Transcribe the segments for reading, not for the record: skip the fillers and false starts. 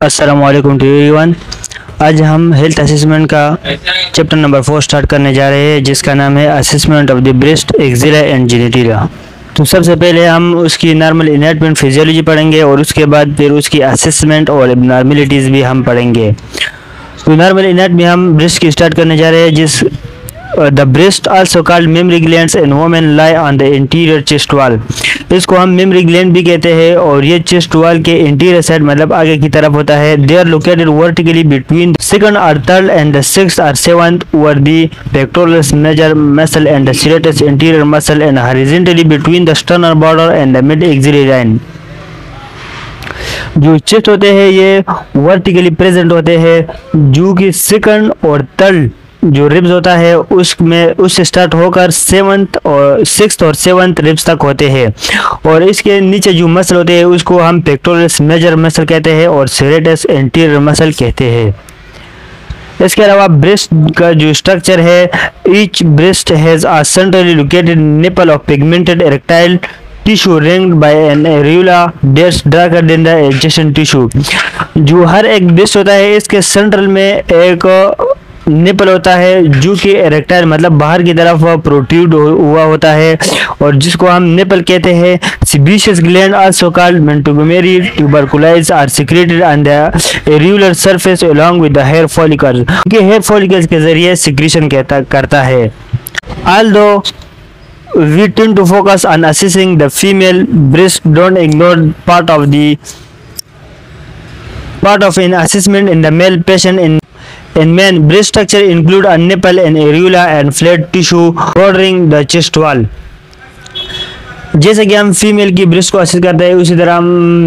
अस्सलामुअलैकुम to everyone. आज हम हेल्थ असेसमेंट का चैप्टर नंबर 4 स्टार्ट करने जा रहे हैं, जिसका नाम है assessment of the breast, axilla and genitalia. तो सबसे पहले हम उसकी नॉर्मल एनाटॉमी फिजियोलॉजी पढ़ेंगे और उसके बाद फिर उसकी असेसमेंट और एबनॉर्मलिटीज़ भी हम पढ़ेंगे। तो नॉर्मल एनाटॉमी हम ब्रेस्ट की स्टार्ट करने जा रहे हैं, जिस the breast also called mammary glands in women lie on the interior chest wall. इसको हम मेमरी ग्लैंड भी कहते हैं और ये चेस्ट वॉल के इंटीरियर साइड मतलब आगे की तरफ होता है। They are located vertically between second और थर्ड एंड द सिक्स्थ और seventh over the pectoralis major muscle and the serratus interior muscle and horizontally between the sternal border and the mid axillary line. जो chest होते हैं ये vertically present होते हैं, जो कि सेकंड और थर्ड जो रिब्स होता है उसमें उससे स्टार्ट होकर सेवंथ और सिक्स्थ और सेवंथ रिब्स तक होते हैं। और इसके नीचे जो मसल होते हैं उसको हम पेक्टोरल्स मेजर मसल कहते हैं और सेरेटस एंटीरियर मसल कहते हैं। इसके अलावा ब्रेस्ट का जो स्ट्रक्चर है, each breast has a centrally located nipple of pigmented erectile tissue ringed by an areola that's darker than the adjacent tissue. जो हर एक ब्रेस्ट होता है इसके सेंट्रल में एक निपल होता है जो कि इरेक्टाइल मतलब बाहर की तरफ प्रोट्रूड हुआ होता है और जिसको हम निपल कहते हैं। Sebaceous gland also called Montgomery tubercles are secreted on the areolar surface along with the hair follicles, कि हेयर फॉलिकल्स के जरिए सिक्रीशन करता है। Although we tend to focus on assessing the female breast, don't ignore part of an assessment in the male patient. In men, breast structure include a nipple, an areola and flat tissue bordering the chest wall. जैसे कि हम female की breast को assess करते हैं उसी तरह हम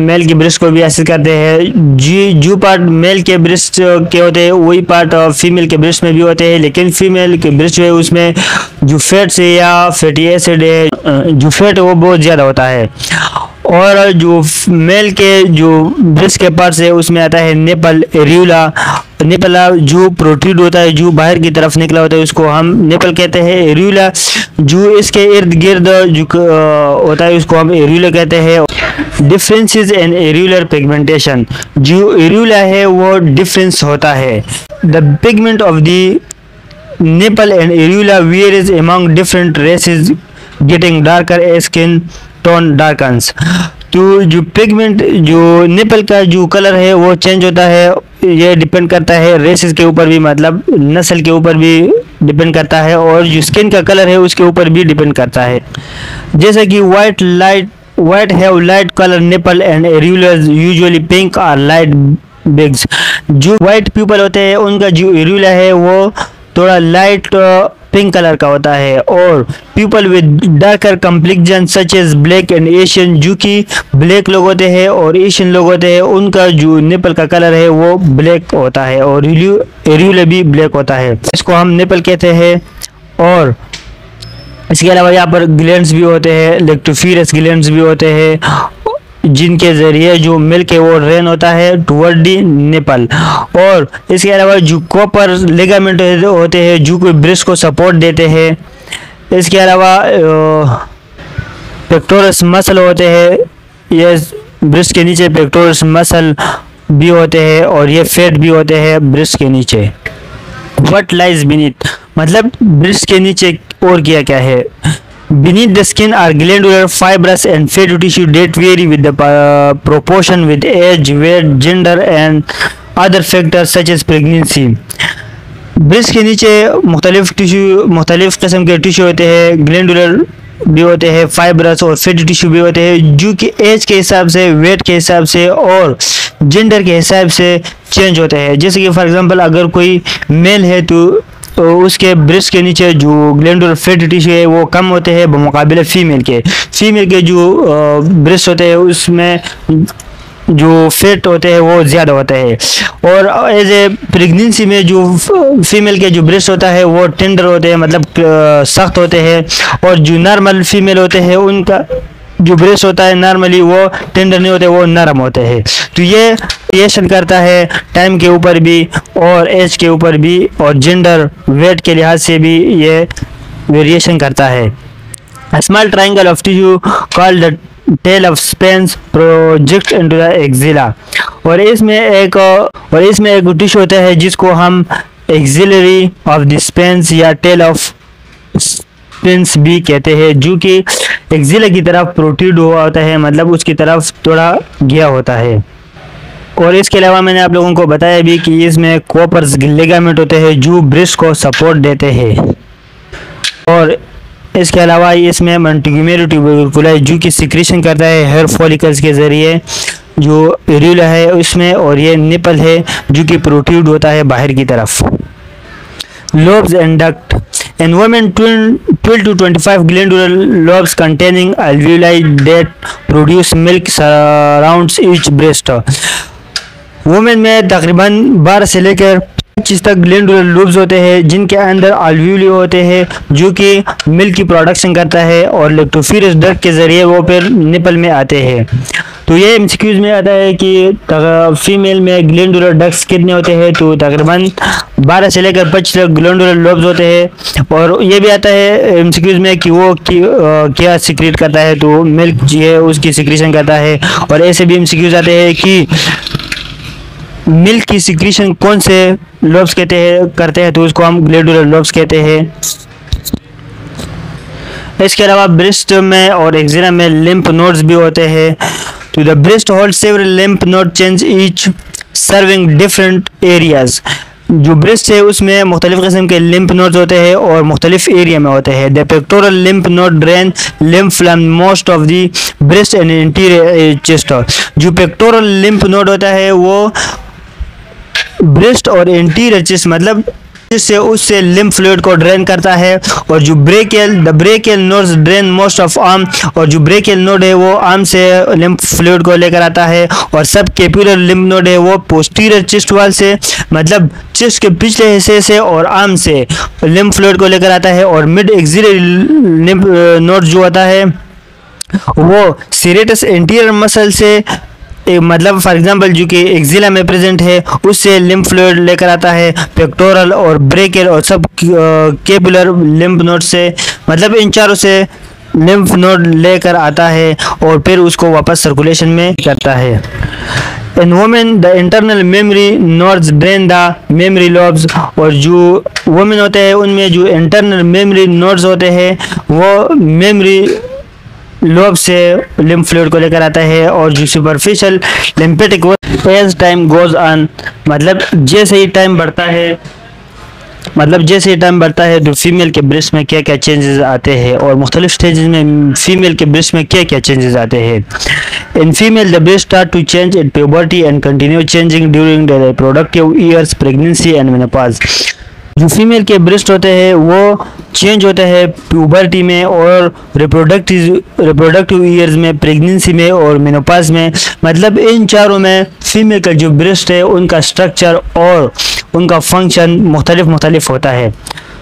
मेल की ब्रेस्ट को भी असेस करते हैं। जो पार्ट मेल के ब्रेस्ट के होते हैं वही पार्ट फीमेल के ब्रेस्ट में भी होते हैं, लेकिन फीमेल के ब्रेस्ट जो है उसमें जो फैट्स है या फैटी एसिड है, जो फैट है वो बहुत ज़्यादा होता है। और जो मेल के जो ब्रेस्ट के पार्ट है उसमें आता है नेपल, एरियोला। नेपला जो प्रोट्रूड होता है, जो बाहर की तरफ निकला होता है उसको हम नेपल कहते हैं। एरियोला जो इसके इर्द गिर्द जो होता है उसको हम एरियोला कहते हैं। डिफरेंसेस इन एरियोलर पिगमेंटेशन, जो एरियोला है वो डिफरेंस होता है। The pigment of the nipple and areola varies among different races, getting darker as skin tone darkens. तो जो पिगमेंट जो निपल का जो कलर है वो चेंज होता है, ये डिपेंड करता है रेसेस के ऊपर भी, मतलब नस्ल के ऊपर भी डिपेंड करता है और जो स्किन का कलर है उसके ऊपर भी डिपेंड करता है। जैसे कि white have light color nipple and areolas usually pink or light bigs। जो white people होते हैं उनका जो एरियोला है वो थोड़ा लाइट पिंक कलर का होता है। और people with darker complexion such as black and Asian, जो कि ब्लैक लोग होते हैं और एशियन लोग होते हैं उनका जो निपल का कलर है वो ब्लैक होता है और एरियोला भी ब्लैक होता है, इसको हम निपल कहते हैं। और इसके अलावा यहाँ पर ग्लैंड्स भी होते हैं, लेक्टोफेरस ग्लैंड्स भी होते हैं, जिनके जरिए जो मिल्क है वो ड्रेन होता है टुवर्ड दी निपल। और इसके अलावा जो कॉपर लिगामेंट होते हैं जो कि ब्रेस्ट को सपोर्ट देते हैं। इसके अलावा पेक्टोरस मसल होते हैं, ये ब्रेस्ट के नीचे पेक्टोरस मसल भी होते हैं और ये फैट भी होते हैं ब्रेस्ट के नीचे। व्हाट लाइज बीनीथ, मतलब ब्रेस्ट के नीचे और क्या है। Beneath the skin are glandular fibrous and fatty tissue that vary with the proportion with age, weight, gender and other factors such as pregnancy। Breast के नीचे मुख्तलिफ किस्म के टिश्यू होते हैं, ग्लैंडुलर भी होते हैं, फाइब्रस और फैटी टिश्यू भी होते हैं, जो कि एज के हिसाब से, वेट के हिसाब से और जेंडर के हिसाब से चेंज होते हैं। जैसे कि फॉर एग्जांपल अगर कोई मेल है तो उसके ब्रेस्ट के नीचे जो ग्लैंडुलर फैटी टिश्यू है वो कम होते हैं बमुकाबले फीमेल के जो ब्रेस्ट होते हैं उसमें जो फैट होते हैं वो ज़्यादा होते हैं। और एज ए प्रेगनेंसी में जो फीमेल के जो ब्रेस्ट होता है वो टेंडर होते हैं, मतलब सख्त होते हैं, और जो नॉर्मल फीमेल होते हैं उनका जो ब्रेस्ट होता है नॉर्मली वो टेंडर नहीं होते, वो नरम होते हैं। तो ये वेरिएशन करता है टाइम के ऊपर भी और एज के ऊपर भी और जेंडर वेट के लिहाज से भी ये वेरिएशन करता है। A small triangle of tissue called the tail of Spence project into the axilla. और इसमें एक टिश्यू होता है जिसको हम एक्सिलरी ऑफ द स्पेंस या टेल ऑफ स्पेंस भी कहते हैं, जो कि एक्सिला की तरफ प्रोट्रूड हुआ होता है, मतलब उसकी तरफ थोड़ा गया होता है। और इसके अलावा मैंने आप लोगों को बताया भी कि इसमें कॉपर्स लिगामेंट होते हैं जो ब्रेस्ट को सपोर्ट देते हैं। और इसके अलावा इसमें मंटिग्यूमेरी ट्यूबरकुला जो कि सिक्रीशन करता है हेयर फॉलिकल्स के ज़रिए, जो एरियोला है उसमें, और ये निपल है जो कि प्रोट्रूड होता है बाहर की तरफ। Lobes and duct in women 12 to 25 glandular lobes containing alveoli that produce milk surrounds each breast। Women में तकरीबन 12 से लेकर 25 तक ग्लैंडुलर लूब्स होते हैं जिनके अंदर अल्वियोली होते हैं जो कि मिल्क की प्रोडक्शन करता है, और लेक्टोफिरस डक्ट के ज़रिए वो फिर निपल में आते हैं। तो ये एमसीक्यूज में आता है कि फीमेल में ग्लैंडुलर डक्ट्स कितने होते हैं, तो तकरीबन 12 से लेकर 25 तक ग्लैंडुलर लूब्स होते हैं। और ये भी आता है एमसीक्यूज में कि वो क्या सिक्रीट करता है, तो मिल्क जो है उसकी सिक्रीशन करता है। और ऐसे भी एमसीक्यूज आते हैं कि मिल्क की सिक्रीशन कौन से लोब्स करते हैं, तो उसको हम ग्लैंडुलर लोब्स कहते हैं। इसके अलावा ब्रेस्ट में और एक्जिला में लिम्फ नोड्स भी होते हैं। तो the breast hold several lymph node change each serving different areas. जो ब्रेस्ट है उसमें मुख्तलिफ किस्म के लिम्फ नोड्स होते हैं और मुख्तलिफ एरिया में होते हैं। The pectoral lymph node drain lymph from most of the breast and interior chest. जो पेक्टोरल लिम्फ नोड होता है वो ब्रेस्ट और इंटीरियर चेस्ट मतलब जिससे उससे लिम्फ फ्लूइड को ड्रेन करता है। और जो brachial nodes drain most of arm, और जो ब्रेकियल नोड है वो आर्म से लिम्फ फ्लूइड को लेकर आता है। और सब कैपुलर लिम्फ नोड है वो पोस्टीरियर चेस्ट वाल से मतलब चेस्ट के पिछले हिस्से से और आर्म से लिम्फ फ्लूइड को लेकर आता है। और मिड एक्सिलरी लिम्फ नोड जो होता है वो सीरेटस एंटीरियर मसल से मतलब फॉर एग्जांपल जो कि एक्जिला में प्रेजेंट है उससे लिम्फ फ्लूइड लेकर आता है। पेक्टोरल और ब्रेकियल और सब केपुलर लिम्फ नोड से मतलब इन चारों से लिम्फ नोड लेकर आता है और फिर उसको वापस सर्कुलेशन में करता है। इन women the internal memory nodes drain the memory lobes. और जो वुमेन होते हैं उनमें जो इंटरनल मेमोरी नोड्स होते हैं वो मेमोरी लोब से लिम्फ फ्लूइड को लेकर आता है। और जो superficial lymphatic as time goes on मतलब जैसे ही टाइम बढ़ता है तो फीमेल के ब्रेस्ट में क्या क्या चेंजेस आते हैं और मुख्तलिफ स्टेजेस में फीमेल के ब्रेस्ट में क्या क्या चेंजेस आते हैं। In female the breast start to change in puberty and continue changing during the reproductive years, pregnancy and menopause. जो फीमेल के ब्रेस्ट होते हैं वो चेंज होते हैं प्यूबर्टी में और रिप्रोडक्टिव ईयर्स में, प्रेगनेंसी में और मेनोपॉज में। मतलब इन चारों में फीमेल का जो ब्रेस्ट है उनका स्ट्रक्चर और उनका फंक्शन मुख्तलिफ होता है।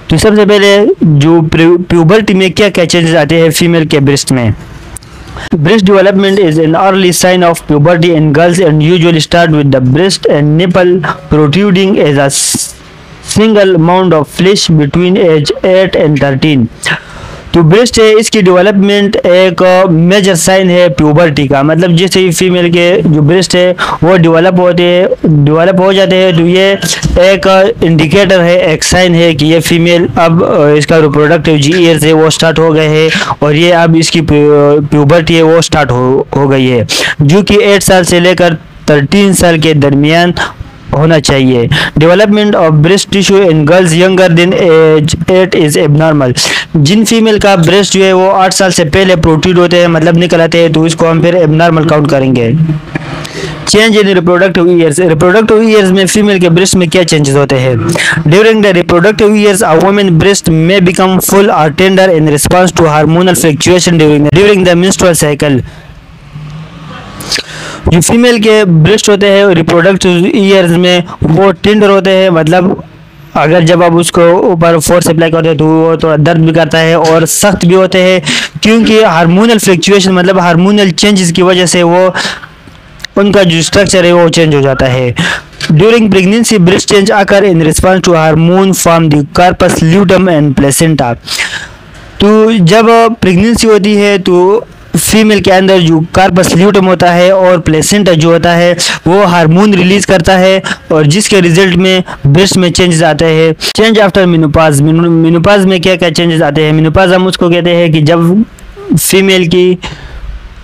तो सबसे पहले जो प्यूबर्टी में क्या क्या चेंजेस आते हैं फीमेल के ब्रेस्ट में। Breast development is an early sign of puberty in girls and usually start with the breast and nipple protruding as a single mound of flesh between age 8 and 13। तो breast है इसकी development एक major sign है puberty का। मतलब जैसे ही female के जो ब्रेस्ट है वो डेवलप हो जाते हैं तो ये एक इंडिकेटर है, एक साइन है कि ये फीमेल अब इसका रिप्रोडक्टिव ईयर्स है वो स्टार्ट हो गए हैं और ये अब इसकी प्यूबर्टी है वो स्टार्ट हो गई है, जो कि 8 साल से लेकर 13 साल के दरमियान होना चाहिए। Development of breast tissue in girls younger than age 8 is abnormal. जिन फीमेल का ब्रेस्ट जो है वो 8 साल से पहले प्रोट्रूड होते हैं मतलब निकल आते हैं तो इसको हम फिर एबनॉर्मल काउंट करेंगे। चेंज इन रिप्रोडक्टिव ईयर्स में फीमेल के ब्रेस्ट में क्या चेंजेस होते हैं। During the reproductive years a woman breast में बिकम फुल और tender in response to hormonal fluctuation during the menstrual cycle. जो फीमेल के ब्रेस्ट होते हैं रिप्रोडक्टिव ईयर्स में वो टेंडर होते हैं, मतलब अगर जब आप उसको ऊपर फोर्स अप्लाई करते हैं तो वो थोड़ा दर्द भी करता है और सख्त भी होते हैं क्योंकि हार्मोनल फ्लक्चुएशन मतलब हार्मोनल चेंजेस की वजह से वो उनका जो स्ट्रक्चर है वो चेंज हो जाता है। During pregnancy breast change occur in response to hormone from the corpus luteum and placenta. तो जब प्रेगनेंसी होती है तो फीमेल के अंदर जो कार्पस ल्यूटेम होता है और प्लेसेंटा जो होता है वो हार्मोन रिलीज करता है, और जिसके रिजल्ट में ब्रेस्ट में चेंजेस आते हैं। चेंज आफ्टर मेनोपॉज, मेनोपॉज में क्या क्या चेंजेस आते हैं? मेनोपॉज हम उसको कहते हैं कि जब फीमेल की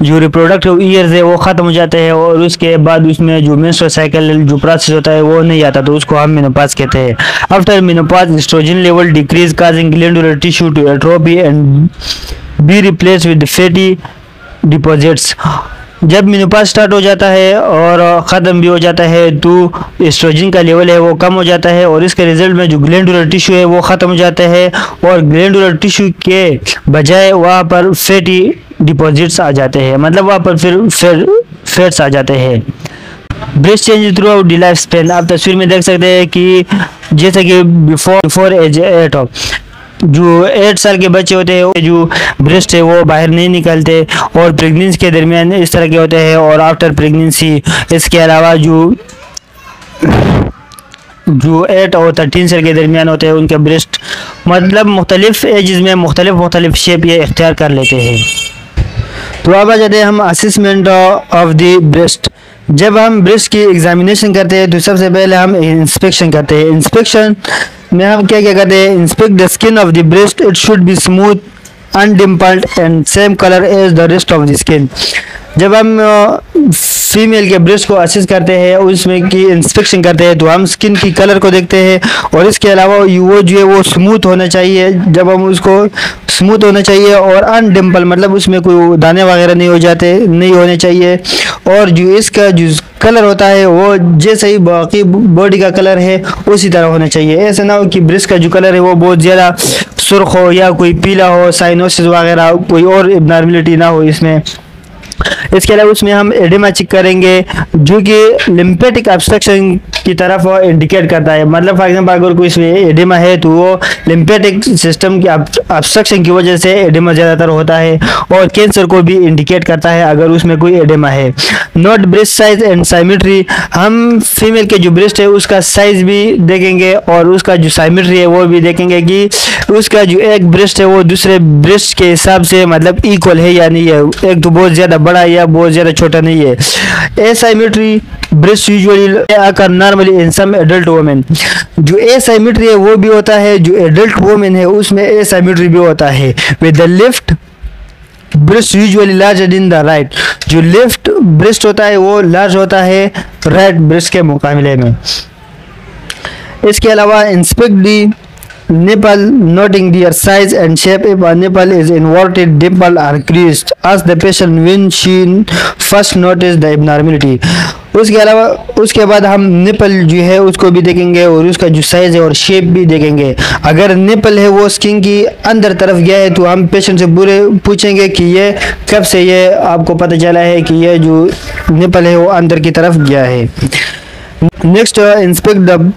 जो रिप्रोडक्टिव ईयर्स है वो ख़त्म हो जाते हैं और उसके बाद उसमें जो मेंस्ट्रुअल साइकिल जो प्रोसेस होता है वो नहीं आता, तो उसको हम मेनोपॉज कहते हैं। After menopause oestrogen level decrease causing glandular tissue to atrophy and be replace with fatty deposits. जब मेनोपॉज स्टार्ट हो जाता है और ख़त्म भी हो जाता है तो एस्ट्रोजन का लेवल है वो कम हो जाता है, और इसके रिजल्ट में जो ग्लैंडुलर टिश्यू है वो ख़त्म हो जाता है, और ग्लैंडुलर टिश्यू के बजाय वहाँ पर फैटी डिपॉजिट्स आ जाते हैं, मतलब वहाँ पर फिर फैट्स आ जाते हैं। Breast change through out the life span. आप तस्वीर में देख सकते हैं कि जैसे कि बिफोर एज 8 जो 8 साल के बच्चे होते हैं जो ब्रेस्ट है वो बाहर नहीं निकलते, और प्रेगनेंसी के दरमियान इस तरह के होते हैं, और आफ्टर प्रेगनेंसी इसके अलावा जो 8 और 13 साल के दरमियान होते हैं उनके ब्रेस्ट मतलब मुख्तलिफ एजेस में मुख्तलिफ शेप ये इख्तियार कर लेते हैं। तो अब आ जाते हैं हम असेसमेंट ऑफ द ब्रेस्ट। जब हम ब्रेस्ट की एग्जामिनेशन करते हैं तो सबसे पहले हम इंस्पेक्शन करते हैं। इंस्पेक्शन में हम क्या क्या करते हैं? Inspect the skin of the breast, it should be smooth undimpled and same colour as the rest of the skin. जब हम फीमेल के ब्रेस्ट को असेस करते हैं उसमें की इंस्पेक्शन करते हैं तो हम स्किन की कलर को देखते हैं, और इसके अलावा वो जो है वो स्मूथ होना चाहिए। जब हम उसको स्मूथ होना चाहिए और अनडिम्पल मतलब उसमें कोई दाने वगैरह नहीं होने चाहिए, और जो इसका जो कलर होता है वो जैसे ही बाकी बॉडी का कलर है उसी तरह होना चाहिए। ऐसा ना हो कि ब्रेस्ट का जो कलर है वो बहुत ज़्यादा सुर्ख हो या कोई पीला हो, साइनोसिस वगैरह कोई और एबनॉर्मलिटी ना हो इसमें। इसके अलावा उसमें हम एडिमा चेक करेंगे जो कि लिम्फेटिक ऑब्स्ट्रक्शन की तरफ इंडिकेट करता है। मतलब फॉर एग्जांपल अगर कोई इसमें एडिमा है तो वो लिम्फेटिक सिस्टम की ऑब्स्ट्रक्शन की वजह से एडिमा ज़्यादातर होता है, और कैंसर को भी इंडिकेट करता है अगर उसमें कोई एडिमा है। Note breast size and symmetry, हम फीमेल के जो ब्रेस्ट है उसका साइज भी देखेंगे और उसका जो साइमेट्री है वो भी देखेंगे कि उसका जो एक ब्रेस्ट है वो दूसरे ब्रेस्ट के हिसाब से मतलब इक्वल है या नहीं है, एक तो बहुत ज़्यादा बड़ा या बहुत ज़्यादा छोटा नहीं है। एसाइमेट्री ब्रेस्ट यूजुअली आकर normally in some adult women, जो एसाइमेट्री है वो भी होता है, जो एडल्ट वुमेन है उसमें एसाइमेट्री भी होता है। With the left breast usually larger in the right, जो लेफ्ट ब्रेस्ट होता है वो लार्ज होता है राइट ब्रेस्ट के मुकाबले में। इसके अलावा inspect the nipple, noting their size and shape. If a nipple is inverted, dimple or creased, ask the patient when she first noticed the abnormality. उसके अलावा उसके बाद हम निपल जो है उसको भी देखेंगे और उसका जो साइज है और शेप भी देखेंगे। अगर निपल है वो स्किन की अंदर तरफ गया है तो हम पेशेंट से पूछेंगे कि ये कब से ये आपको पता चला है कि ये जो निपल है वो अंदर की तरफ गया है। Next, inspect the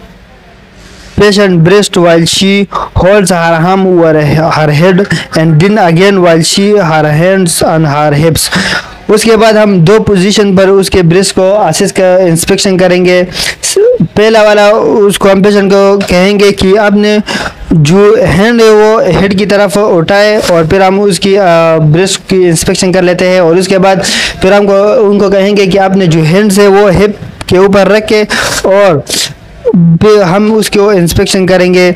patient breast while she holds her arm over her head and then again while she her hands on her hips. उसके बाद हम दो पोजीशन पर उसके ब्रेस्ट को असेस का इंस्पेक्शन करेंगे। पहला वाला उसको हम पेशेंट को कहेंगे कि आपने जो हैंड है वो हेड की तरफ उठाए और फिर हम उसकी ब्रेस्ट की इंस्पेक्शन कर लेते हैं, और उसके बाद फिर हमको उनको कहेंगे कि आपने जो हैंड्स है वो हिप के ऊपर रख के और हम उसको इंस्पेक्शन करेंगे।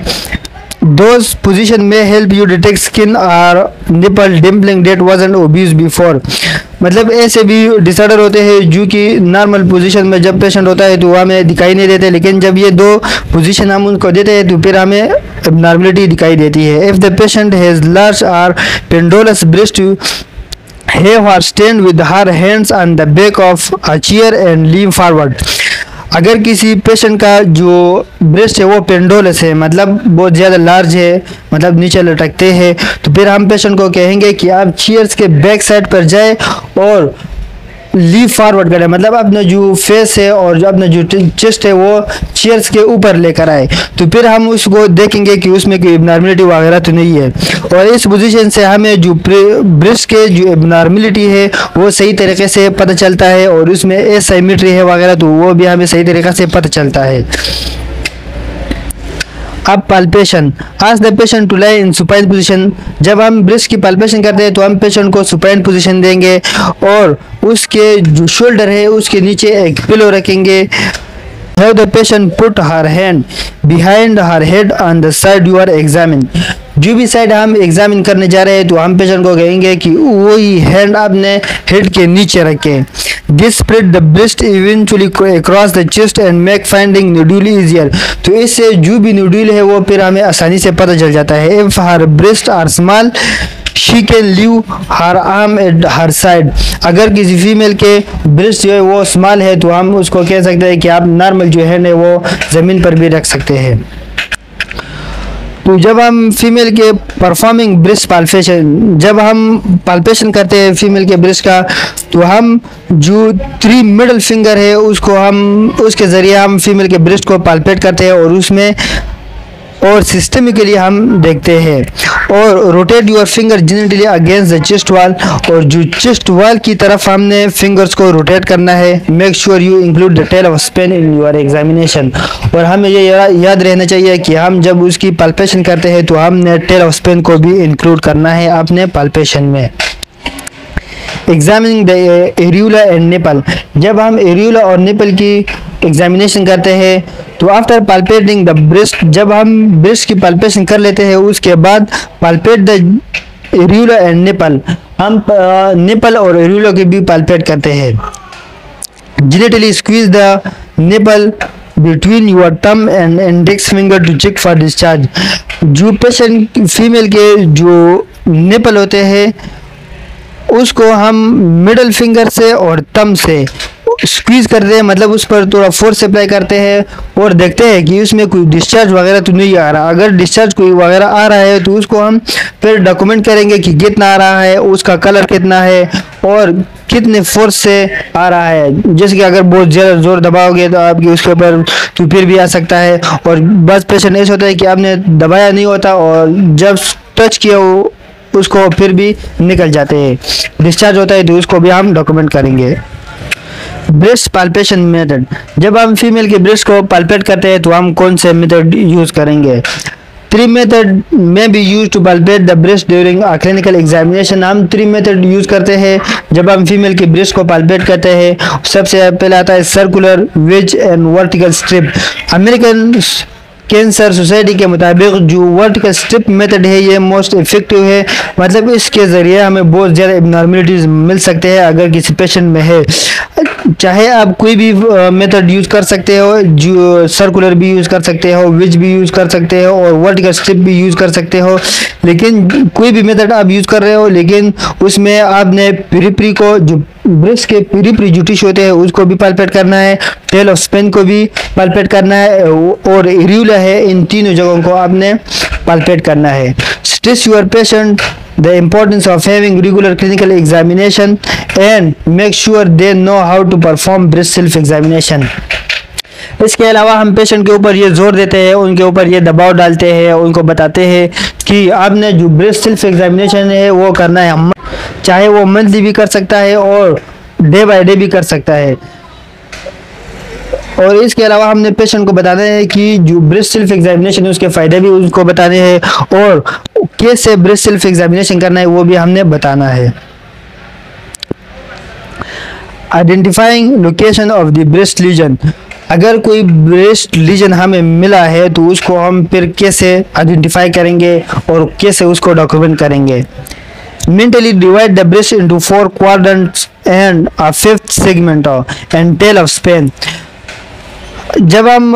Those position may help you detect skin or nipple dimpling that wasn't obvious before. मतलब ऐसे भी डिसऑर्डर होते हैं जो कि नॉर्मल पोजीशन में जब पेशेंट होता है तो हमें दिखाई नहीं देते, लेकिन जब ये दो पोजीशन हम उनको देते हैं तो फिर हमें एबनॉर्मलिटी दिखाई देती है। If the patient has large or pendulous breast, have her stand with her hands on the back of a chair and lean forward. अगर किसी पेशेंट का जो ब्रेस्ट है वो पेंडोलस है मतलब बहुत ज़्यादा लार्ज है मतलब नीचे लटकते हैं, तो फिर हम पेशेंट को कहेंगे कि आप चेयर्स के बैक साइड पर जाए और लीव फॉरवर्ड करें, मतलब अपना जो फेस है और जो अपना जो चेस्ट है वो चेयर्स के ऊपर लेकर आए, तो फिर हम उसको देखेंगे कि उसमें कोई एबनॉर्मलिटी वगैरह तो नहीं है। और इस पोजीशन से हमें जो ब्रेस्ट के जो एबनॉर्मलिटी है वो सही तरीके से पता चलता है, और उसमें एसाइमेट्री है वगैरह तो वो भी हमें सही तरीके से पता चलता है। अब palpation, ask the patient to lie in supine position. जब हम ब्रेस्ट की पाल्पेशन करते हैं तो हम पेशेंट को सुपाइन पोजीशन देंगे और उसके जो शोल्डर है उसके नीचे एक पिलो रखेंगे। Have the patient put her hand behind her head on the side you are examining। जो भी साइड हम एग्जामिन करने जा रहे हैं तो हम पेशेंट को कहेंगे कि वही हैंड आपने हेड के नीचे रखें। This spread the breast eventually across the chest and make finding nodule easier. तो इससे जो भी न्यूड्यूल है वो फिर हमें आसानी से पता चल जाता है। If her breast are small she can leave her arm at her side. अगर किसी फीमेल के ब्रेस्ट जो है वो स्मॉल है तो हम उसको कह सकते हैं कि आप नॉर्मल जो हैंड है वो ज़मीन पर भी रख सकते हैं। तो जब हम फीमेल के परफॉर्मिंग ब्रेस्ट पाल्पेशन, जब हम पाल्पेशन करते हैं फीमेल के ब्रेस्ट का तो हम जो 3 मिडल फिंगर है उसको हम उसके ज़रिए हम फीमेल के ब्रेस्ट को पाल्पेट करते हैं और उसमें और सिस्टमिकली हम देखते हैं। और rotate your finger gently against the chest wall, और जो चेस्ट वॉल की तरफ हमने फिंगर्स को रोटेट करना है। Make sure you include the tail of Spence in your examination. और हमें ये याद रहना चाहिए कि हम जब उसकी पाल्पेशन करते हैं तो हमने टेल ऑफ स्पेन को भी इंक्लूड करना है अपने पाल्पेशन में। Examining the areola and nipple, जब हम एरियोला और निपल की एग्जामिनेशन करते हैं तो आफ्टर पाल्पेटिंग द ब्रेस्ट, जब हम ब्रेस्ट की पाल्पेशन कर लेते हैं उसके बाद palpate the areola and nipple, हम निपल और एरियोला की भी पाल्पेट करते हैं। Gently squeeze the nipple between your thumb and index finger to check for discharge. जो पेशेंट फीमेल के जो निपल होते हैं उसको हम मिडल फिंगर से और थंब से स्क्वीज करते हैं, मतलब उस पर थोड़ा फोर्स अप्लाई करते हैं और देखते हैं कि उसमें कोई डिस्चार्ज वगैरह तो नहीं आ रहा। अगर डिस्चार्ज कोई वगैरह आ रहा है तो उसको हम फिर डॉक्यूमेंट करेंगे कि कितना आ रहा है, उसका कलर कितना है और कितने फोर्स से आ रहा है। जैसे कि अगर बहुत ज़्यादा जोर दबाओगे तो आपके उसके ऊपर तो फिर भी आ सकता है। और बस पेशेंट ऐसा होता है कि आपने दबाया नहीं होता और जब टच किया वो उसको फिर भी निकल जाते हैं, डिस्चार्ज होता है तो उसको भी हम डॉक्यूमेंट करेंगे। ब्रेस्ट पाल्पेशन मेथड, जब हम फीमेल के ब्रेस्ट को पाल्पेट करते हैं तो हम कौन से मेथड यूज करेंगे। 3 मेथड में be use to palpate the breast during a clinical examination. हम 3 मेथड यूज करते हैं जब हम फीमेल के ब्रेस्ट को पाल्पेट करते हैं। सबसे पहले आता है circular, wedge and vertical strip. American Cancer Society के मुताबिक जो वर्टिकल स्ट्रिप मेथड है ये मोस्ट इफेक्टिव है, मतलब इसके ज़रिए हमें बहुत ज़्यादा एबनॉर्मलिटीज़ मिल सकते हैं अगर किसी पेशेंट में है। चाहे आप कोई भी मेथड यूज़ कर सकते हो, जो सर्कुलर भी यूज़ कर सकते हो, विच भी यूज़ कर सकते हो और वर्टिकल स्ट्रिप भी यूज़ कर सकते हो। लेकिन कोई भी मेथड आप यूज़ कर रहे हो लेकिन उसमें आपने पेरिफेरी को, जो ब्रेस्ट के पेरिफेरी जो टिश्यू होते हैं उसको भी पाल्पेट करना है, टेल ऑफ स्पेन को भी पाल्पेट करना है और एरियोला है, इन तीनों जगहों को आपने पाल्पेट करना है। Stress your patient the importance of having regular clinical examination and make sure they know how to perform breast self examination। इसके अलावा हम पेशेंट के ऊपर ये जोर देते हैं, उनके ऊपर ये दबाव डालते हैं, उनको बताते हैं कि आपने जो ब्रेस्ट सेल्फ एग्जामिनेशन है वो करना है, चाहे वो मंथली भी कर सकता है और डे बाय डे भी कर सकता है। और इसके अलावा हमने पेशेंट को बताना है कि जो ब्रेस्ट सेल्फ एग्जामिनेशन है उसके फ़ायदे भी उनको बताने हैं और कैसे ब्रेस्ट सेल्फ एग्जामिनेशन करना है वो भी हमने बताना है। Identifying location of the breast lesion, अगर कोई ब्रेस्ट लीजन हमें मिला है तो उसको हम फिर कैसे आइडेंटिफाई करेंगे और कैसे उसको डॉक्यूमेंट करेंगे। Mentally divide the breast into 4 quadrants and a 5th segment and tail of span। जब हम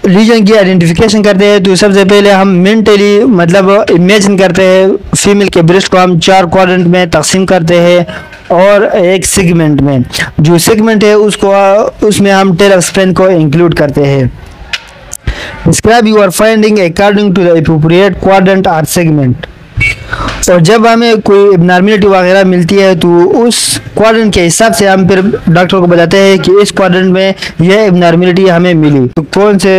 लीजन की आइडेंटिफिकेशन करते हैं तो सबसे पहले हम मेंटली मतलब इमेजिन करते हैं फीमेल के ब्रेस्ट को हम 4 क्वाड्रेंट में तकसीम करते हैं और एक सेगमेंट में, जो सेगमेंट है उसको उसमें हम टेल ऑफ स्पेन को इंक्लूड करते हैं। Describe your finding according to the appropriate quadrant और सेगमेंट। और जब हमें कोई एबनॉर्मलिटी वगैरह मिलती है तो उस क्वाड्रेंट के हिसाब से हम फिर डॉक्टर को बताते हैं कि इस क्वाड्रेंट में यह एबनॉर्मलिटी हमें मिली। तो कौन से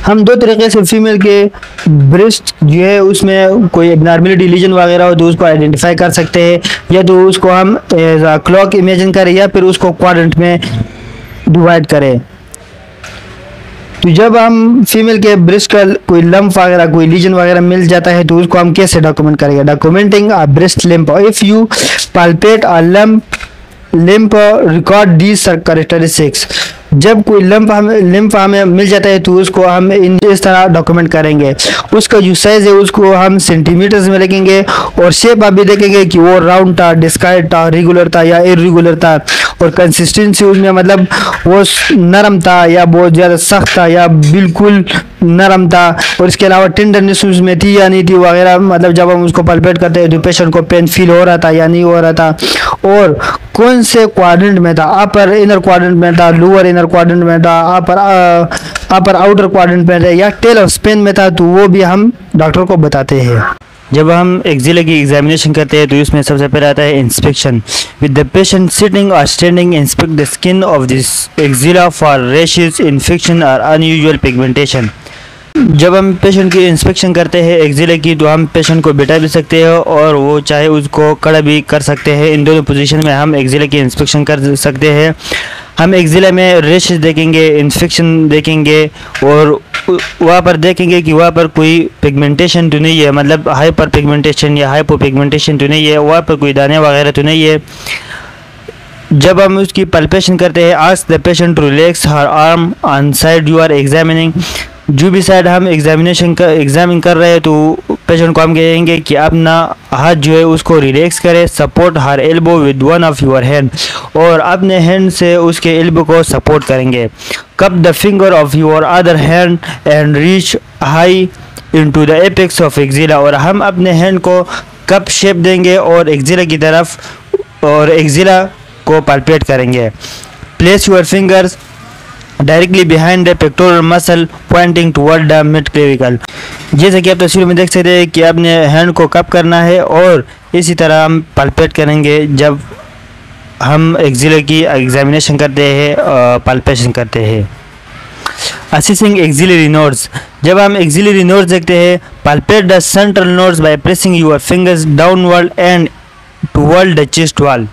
हम 2 तरीके से फीमेल के ब्रेस्ट जो है उसमें कोई एबनॉर्मलिटी लीजन वगैरह हो तो उसको आइडेंटिफाई कर सकते हैं, या तो उसको हम एज अ क्लॉक इमेजिन करें या फिर उसको क्वाड्रेंट में डिवाइड करें। तो जब हम फीमेल के ब्रेस्ट का कोई लम्प वगैरह कोई लीजन वगैरह मिल जाता है तो उसको हम कैसे डॉक्यूमेंट करेंगे? Documenting a breast limp, if you palpate a limp record these characteristics. जब कोई लिम्फ हमें मिल जाता है तो उसको हम इस तरह डॉक्यूमेंट करेंगे। उसका जो साइज है उसको हम सेंटीमीटर्स में लिखेंगे और शेप आप भी देखेंगे कि वो राउंड था, डिस्काइड था, रेगुलर था या इरेगुलर था, और कंसिस्टेंसी उसमें मतलब वो नरम था या बहुत ज़्यादा सख्त था या बिल्कुल नरम था, और इसके अलावा टेंडरनेस उसमें थी या नहीं थी वगैरह। मतलब जब हम उसको पल्पेट करते हैं तो पेशेंट को पेन फील हो रहा था या नहीं हो रहा था, और कौन से क्वाड्रेंट में था, अपर इनर क्वाड्रेंट में था, लोअर इनर क्वाड्रेंट में था, अपर आउटर क्वाड्रेंट में था या टेल ऑफ स्पेन में था, तो वो भी हम डॉक्टर को बताते हैं। जब हम एक्जिला की एग्जामिनेशन करते हैं तो इसमें सबसे पहले आता है inspection. With the patient sitting और standing, inspect the skin of this axilla for rashes, infection और अनयूजुअल पिगमेंटेशन। जब हम पेशेंट की इंस्पेक्शन करते हैं एक्जिला की तो हम पेशेंट को बिठा भी सकते हैं और वो चाहे उसको खड़ा भी कर सकते हैं। इन दोनों पोजीशन में हम एक्जिला की इंस्पेक्शन कर सकते हैं। हम एक्जिला में रेशेस देखेंगे, इन्फेक्शन देखेंगे और वहाँ पर देखेंगे कि वहाँ पर कोई पिगमेंटेशन तो नहीं है, मतलब हाइपर पिगमेंटेशन या हाइपो पिगमेंटेशन तो नहीं है, वहाँ पर कोई दाने वगैरह तो नहीं है। जब हम उसकी पल्पेशन करते हैं, ask the patient to relax her arm on side you are examining. जो भी साइड हम एग्जामिन कर रहे हैं तो पेशेंट को हम कहेंगे कि अपना हाथ जो है उसको रिलैक्स करें। Support her elbow with one of your hand, और अपने हैंड से उसके एल्बो को सपोर्ट करेंगे। Cup the finger of your other hand and reach high into the apex of axilla, और हम अपने हैंड को कप शेप देंगे और एक्जिला की तरफ और एक्जिला को पल्पेट करेंगे। Place your fingers directly behind the pectoral muscle pointing toward the mid clavicle. जैसे कि आप तस्वीर में देख सकते हैं कि आपने हैंड को कप करना है और इसी तरह हम पल्पेट करेंगे जब हम एक्जिला की एग्जामिनेशन करते हैं, पल्पेशन करते हैं। असेसिंग एक्सिलरी नोड्स, जब हम एक्सिलरी नोड्स देखते हैं, palpate the central nodes by pressing your fingers downward and toward the chest wall.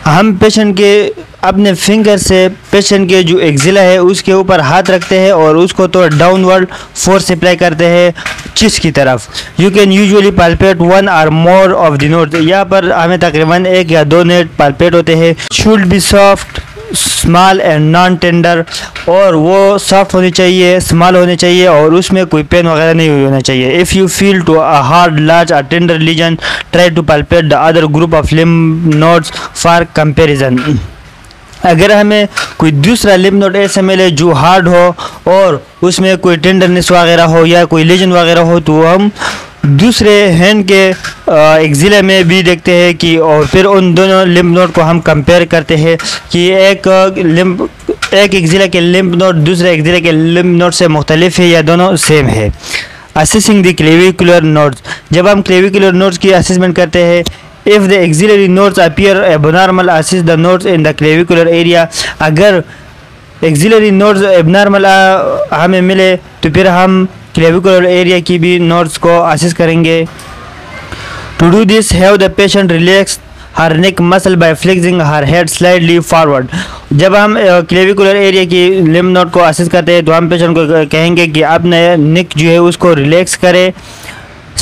हम पेशेंट के अपने फिंगर से पेशेंट के जो एक्जिला है उसके ऊपर हाथ रखते हैं और उसको तो डाउनवर्ड फोर्स अप्लाई करते हैं चेस्ट की तरफ। You can usually palpate one और मोर ऑफ द नोट। यहाँ पर हमें तकरीबन 1 या 2 नेट पाल्पेट होते हैं। Should be soft, small and non tender, और वो सॉफ्ट होनी चाहिए, स्मॉल होने चाहिए और उसमें कोई पेन वगैरह नहीं होना चाहिए। If you feel to a hard, large और tender lesion, try to palpate the other group of lymph nodes for comparison. अगर हमें कोई दूसरा लिम्फ नोड ऐसे मिले जो हार्ड हो और उसमें कोई टेंडरनेस वगैरह हो या कोई लीजन वगैरह हो तो हम दूसरे हैंड के एक्जिला में भी देखते हैं कि, और फिर उन दोनों लिम्फ नोड को हम कंपेयर करते हैं कि एक एक्जिला के लिम्फ नोड दूसरे एक्जिला के लिम्फ नोड से मुख्तलिफ है या दोनों सेम है। असेसिंग द क्लेविकुलर नोड्स, जब हम क्लेविकुलर नोड्स की असेसमेंट करते हैं, if the axillary nodes appear abnormal, assess the nodes in the clavicular area। अगर axillary nodes abnormal हमें मिले तो फिर हम clavicular area की भी nodes को assess करेंगे। To do this, have the patient relax her neck muscle by flexing her head slightly forward। जब हम क्लेविकुलर एरिया की लिम्फ नोड को असेस करते हैं तो हम पेशेंट को कहेंगे कि अपने नेक जो है उसको रिलैक्स करें।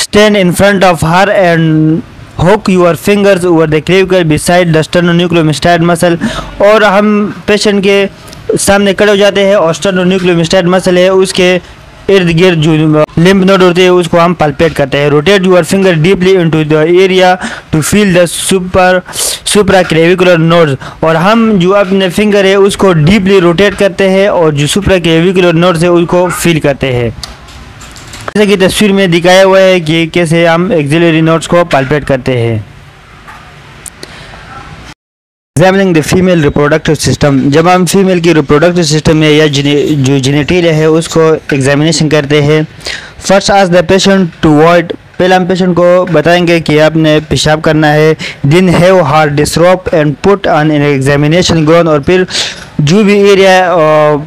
Stand in front of her and hook your fingers over the clavicle beside the sternocleidomastoid muscle। और हम पेशेंट के सामने खड़े हो जाते हैं और sternocleidomastoid muscle है उसके इर्द गिर्द जो लिम्फ नोड होते हैं उसको हम पल्पेट करते हैं। Rotate your finger deeply into the area to feel the supraclavicular nodes. और हम जो अपने फिंगर है उसको डीपली रोटेट करते हैं और जो सुप्रा क्लेविकुलर नोड्स है उसको फील करते हैं। जैसे कि तस्वीर में दिखाया हुआ है कि कैसे हम एक्सिलरी नोड्स को पल्पेट करते हैं। Examining the female reproductive system, जब हम फीमेल की रिप्रोडक्टिव सिस्टम में या जो जेनेटिलिया है उसको एग्जामिनेशन करते हैं। First ask the patient to void, पहले हम पेशेंट को बताएंगे कि आपने पेशाब करना है। Then have her disrobe and put on an examination gown, और फिर जो भी एरिया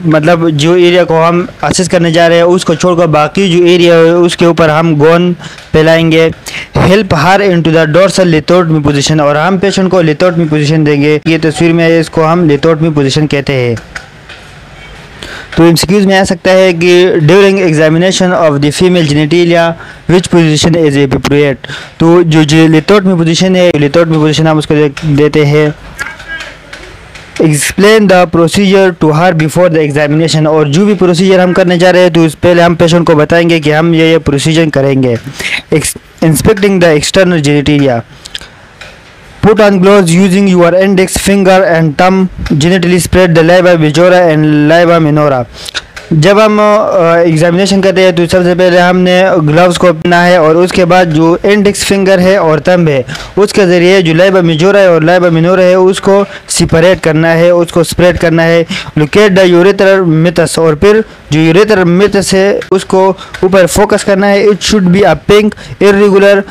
मतलब जो एरिया को हम असेस करने जा रहे हैं उसको छोड़कर बाकी जो एरिया है उसके ऊपर हम गोन फैलाएंगे। Help her into the dorsal lithotomy position, और हम पेशेंट को लिथोटमी पोजीशन देंगे। ये तस्वीर में है, इसको हम लिथोटमी पोजीशन कहते हैं। तो एमसीक्यूज में आ सकता है कि during examination of the female genitalia which position is appropriate. तो जो लिथोट में पोजीशन है, लिथोट में पोजीशन हम उसको देते हैं explain the procedure to her before the examination. और जो भी प्रोसीजर हम करने जा रहे हैं तो उस पहले हम पेशेंट को बताएंगे कि हम ये प्रोसीजर करेंगे। Inspecting the external genitalia, put on gloves using your index finger and thumb, genitally spread the labia majora and labia minora। जब हम एग्जामिनेशन करते हैं तो सबसे पहले हमने ग्लव्स को पहनना है और उसके बाद जो इंडेक्स फिंगर है और थंब है उसके ज़रिए जो लाइबा मेजोरा है और लाइबा मिनोरा है उसको सेपरेट करना है, उसको स्प्रेड करना है। लोकेट द यूरेथ्रल मिथस, और फिर जो यूरेथ्रल मिथस है उसको ऊपर फोकस करना है। It should be a pink irregular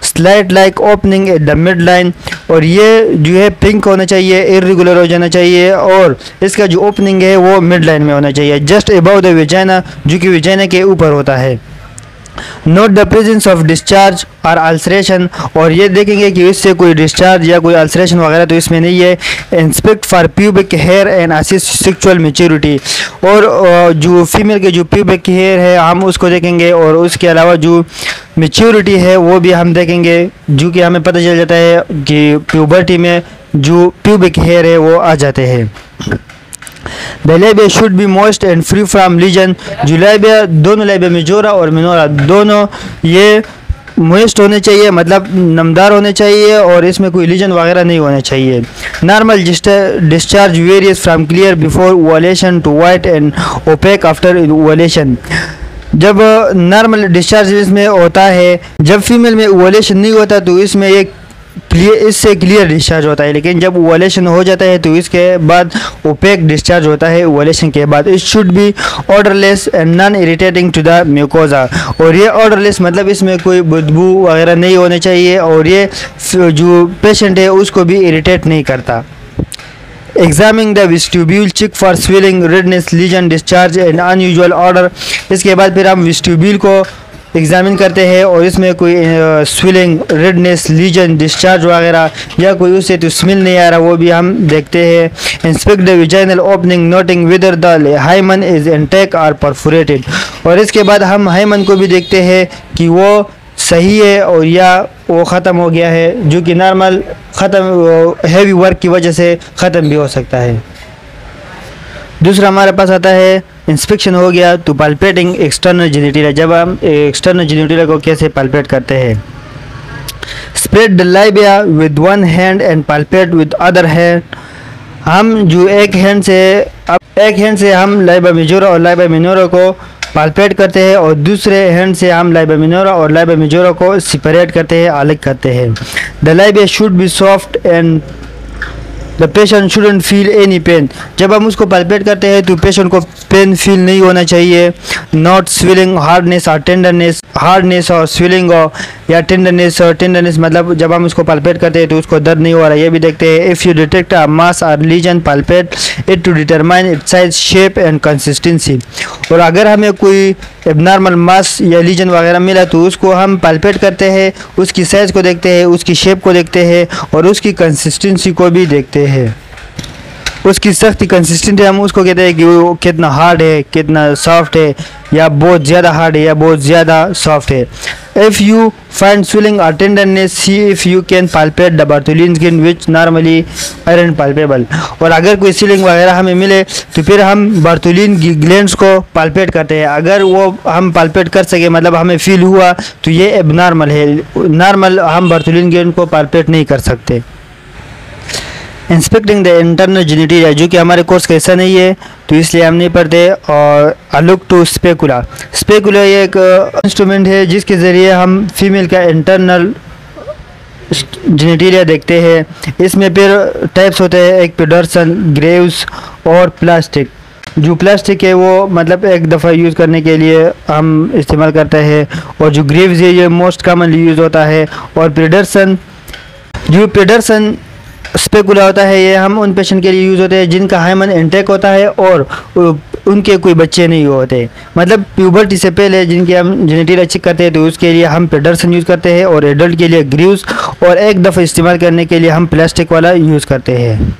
slight like opening at the mid line, और ये जो है पिंक होना चाहिए, इरेगुलर हो जाना चाहिए और इसका जो ओपनिंग है वो मिड लाइन में होना चाहिए, जस्ट अबव द विजाइना, जो कि विजाइना के ऊपर होता है। Note the presence of discharge और अल्सरेशन, और ये देखेंगे कि इससे कोई डिस्चार्ज या कोई अल्सरेशन वगैरह तो इसमें नहीं है। Inspect for pubic hair and assess sexual maturity, और जो फीमेल के जो प्यूबिक हेयर है हम उसको देखेंगे और उसके अलावा जो मैच्योरिटी है वो भी हम देखेंगे, जो कि हमें पता चल जाता है कि प्यूबर्टी में जो प्यूबिक हेयर है वो आ जाते हैं। The labia should be moist and free from lesion, जो labia दोनों labia मेजोरा और मिनोरा दोनों ये मोइस्ट होने चाहिए, मतलब नमदार होने चाहिए और इसमें कोई लीजन वगैरह नहीं होने चाहिए। Normal discharge varies from clear before ovulation to white and opaque after ovulation. जब नॉर्मल डिस्चार्ज इसमें होता है, जब फीमेल में ओवुलेशन नहीं होता तो इसमें एक इससे क्लियर डिस्चार्ज होता है, लेकिन जब ओवुलेशन हो जाता है तो इसके बाद ओपेक डिस्चार्ज होता है ओवुलेशन के बाद। It should be odourless and non irritating to the mucosa, और ये ऑर्डरलेस मतलब इसमें कोई बदबू वगैरह नहीं होने चाहिए और ये जो पेशेंट है उसको भी इरिटेट नहीं करता। Examine the vestibule, check for swelling, redness, lesion, discharge and unusual odour. इसके बाद फिर हम वेस्टिब्यूल को एग्जामिन करते हैं और इसमें कोई स्वेलिंग, रेडनेस, लीजन, डिस्चार्ज वगैरह या कोई उससे तो स्मेल नहीं आ रहा वो भी हम देखते हैं। Inspect the vaginal opening, noting whether the hymen is intact or perforated, और इसके बाद हम हाइमन को भी देखते हैं कि वो सही है और या वो ख़त्म हो गया है, जो कि नॉर्मल ख़त्म हैवी वर्क की वजह से ख़त्म भी हो सकता है। दूसरा हमारे पास आता है इंस्पेक्शन हो गया तो पाल्पेटिंग एक्सटर्नल जेनिटेलिया। जब हम एक्सटर्नल जेनिटेलिया को कैसे पाल्पेट करते हैं, spread the labia with one hand and palpate with other hand. हम जो एक हैंड से हम लाइबा मेजोरा और लाइबा मिनोरा को पाल्पेट करते हैं और दूसरे हैंड से हम लाइबा मिनोरा और लाइबा मेजोरा को सेपरेट करते हैं, अलग करते हैं। The labia should be soft and the patient shouldn't feel any pain. जब हम उसको पाल्पेट करते हैं तो पेशेंट को पेन फील नहीं होना चाहिए। नॉट स्वेलिंग, हार्डनेस और टेंडरनेस, हार्डनेस और स्वेलिंग या टेंडरनेस मतलब जब हम उसको पाल्पेट करते हैं तो उसको दर्द नहीं हो रहा, ये भी देखते हैं। If you detect a mass or lesion, palpate it to determine it size, shape and consistency. और अगर हमें कोई एबनॉर्मल मास या लीजन वगैरह मिला तो उसको हम पाल्पेट करते हैं, उसकी साइज़ को देखते हैं, उसकी शेप को देखते हैं और उसकी कंसिस्टेंसी को भी देखते हैं। उसकी सख्ती कंसिस्टेंट है, हम उसको कहते हैं कि वो कितना हार्ड है, कितना सॉफ्ट है, या बहुत ज़्यादा हार्ड है या बहुत ज़्यादा सॉफ्ट है। इफ़ यू फाइंड स्वेलिंग और tenderness, see if you can palpate the Bartholin skin which normally aren't palpable. और अगर कोई स्वेलिंग वगैरह हमें मिले तो फिर हम बार्टोलिन की ग्लैंड्स को पाल्पेट करते हैं। अगर वो हम पाल्पेट कर सके मतलब हमें फील हुआ तो ये एबनॉर्मल है, नॉर्मल हम बार्टोलिन ग्लैंड को पाल्पेट नहीं कर सकते। इंस्पेक्टिंग द इंटरनल जेनिटेलिया, जो कि हमारे कोर्स का हिस्सा नहीं है तो इसलिए हम नहीं पढ़ते। और लुक टू स्पेकुला, स्पेकुला ये एक इंस्ट्रूमेंट है जिसके ज़रिए हम फीमेल का इंटरनल जेनिटेलिया देखते हैं। इसमें फिर टाइप्स होते हैं, एक पेडर्सन, ग्रेव्स और प्लास्टिक। जो प्लास्टिक है वो मतलब एक दफ़ा यूज़ करने के लिए हम इस्तेमाल करते हैं, और जो ग्रेव्स है ये मोस्ट कॉमनली यूज़ होता है। और पेडर्सन, जो पेडर्सन स्पेकुला होता है ये हम उन पेशेंट के लिए यूज़ होते हैं जिनका हाइमन इंटेक होता है और उनके कोई बच्चे नहीं होते, मतलब प्यूबर्टी से पहले जिनके हम जेनिटेलिया चेक करते हैं तो उसके लिए हम पेडर्सन यूज़ करते हैं, और एडल्ट के लिए ग्रीव्स, और एक दफ़ा इस्तेमाल करने के लिए हम प्लास्टिक वाला यूज़ करते हैं।